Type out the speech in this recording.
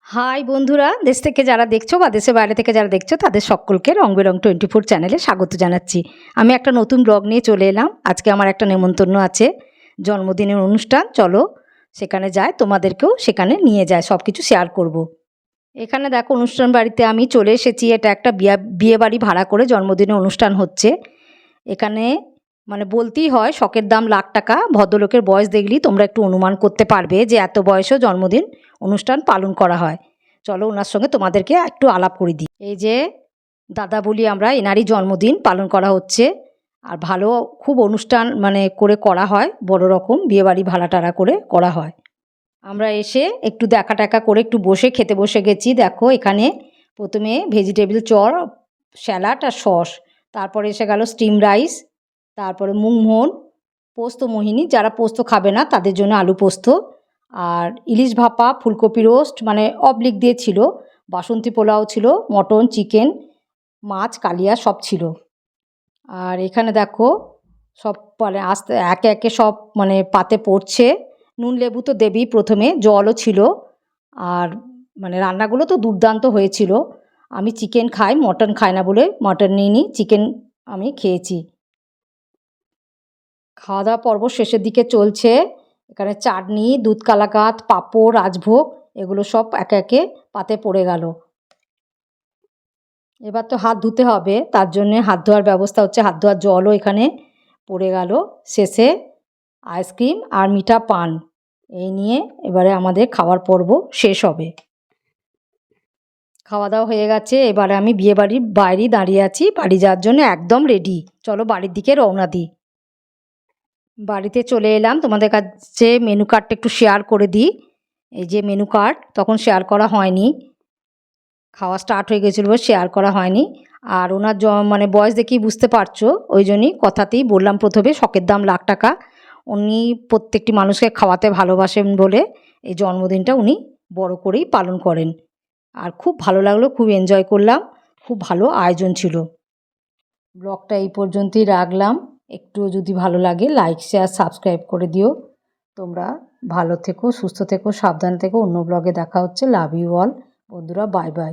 High বন্ধুরা, দেশ থেকে যারা দেখছো বা দেশের বাইরে থেকে যারা দেখছো তাদের সকলকে রং বেরং 24 চ্যানেলে স্বাগত জানাচ্ছি। আমি একটা নতুন ব্লগ নিয়ে চলে এলাম। আজকে আমার একটা নেমন্তন্ন আছে, জন্মদিনের অনুষ্ঠান। চলো সেখানে যাই, তোমাদেরকেও সেখানে নিয়ে যায়, সব কিছু শেয়ার করব। এখানে দেখো অনুষ্ঠান বাড়িতে আমি চলে এসেছি। এটা একটা বিয়ে বাড়ি ভাড়া করে জন্মদিনের অনুষ্ঠান হচ্ছে এখানে। মানে বলতেই হয় শখের দাম লাখ টাকা। ভদ্রলোকের বয়স দেখলেই তোমরা একটু অনুমান করতে পারবে যে এত বয়সেও জন্মদিন অনুষ্ঠান পালন করা হয়। চলো ওনার সঙ্গে তোমাদেরকে একটু আলাপ করে দিই। এই যে দাদা বলি আমরা, এনারই জন্মদিন পালন করা হচ্ছে। আর ভালো খুব অনুষ্ঠান মানে করে করা হয়, বড় রকম বিয়েবাড়ি ভাড়া টাড়া করে করা হয়। আমরা এসে একটু দেখা টাকা করে একটু বসে খেতে বসে গেছি। দেখো এখানে প্রথমে ভেজিটেবিল চপ, স্যালাড আর সস, তারপরে এসে গেল স্টিম রাইস, তারপরে মুগমোহন, পোস্ত মোহিনী, যারা পোস্ত খাবে না তাদের জন্য আলু পোস্ত, আর ইলিশ ভাপা, ফুলকপি রোস্ট মানে অবলিক দিয়ে ছিল, বাসন্তী পোলাও ছিল, মটন, চিকেন, মাছ, কালিয়া সব ছিল। আর এখানে দেখো সব মানে আস্তে একে একে সব মানে পাতে পড়ছে। নুন লেবু তো দেবেই, প্রথমে জলও ছিল। আর মানে রান্নাগুলো তো দুর্দান্ত হয়েছিল। আমি চিকেন খাই, মটন খাই না বলে মটন নিইনি, চিকেন আমি খেয়েছি। খাওয়া দাওয়া পর্ব শেষের দিকে চলছে। এখানে চাটনি, দুধ কালাকাত, পাঁপড়, রাজভোগ এগুলো সব একে একে পাতে পড়ে গেল। এবার তো হাত ধুতে হবে, তার জন্যে হাত ধোয়ার ব্যবস্থা হচ্ছে। হাত ধোয়ার জলও এখানে পড়ে গেল। শেষে আইসক্রিম আর মিঠা পান, এই নিয়ে এবারে আমাদের খাওয়ার পর্ব শেষ হবে। খাওয়া দাওয়া হয়ে গেছে, এবারে আমি বিয়েবাড়ির বাইরে দাঁড়িয়ে আছি, বাড়ি যাওয়ার জন্য একদম রেডি। চলো বাড়ির দিকে রওনা দিই। বাড়িতে চলে এলাম, তোমাদের কাছে মেনু কার্ডটা একটু শেয়ার করে দিই। এই যে মেনু কার্ড, তখন শেয়ার করা হয়নি, খাওয়া স্টার্ট হয়ে গেছিলো, শেয়ার করা হয়নি। আর ওনার মানে বয়স দেখেই বুঝতে পারছো, ওই জন্যই কথাতেই বললাম প্রথমে শখের দাম লাখ টাকা। উনি প্রত্যেকটি মানুষকে খাওয়াতে ভালোবাসেন বলে এই জন্মদিনটা উনি বড় করেই পালন করেন। আর খুব ভালো লাগলো, খুব এনজয় করলাম, খুব ভালো আয়োজন ছিল। ব্লগটা এই পর্যন্তই রাখলাম। একটু যদি ভালো লাগে লাইক শেয়ার সাবস্ক্রাইব করে দিও। তোমরা ভালো থেকো, সুস্থ থেকো, সাবধান থেকো। অন্য ব্লগে দেখা হচ্ছে। লাভ ইউ অল বন্ধুরা, বাই বাই।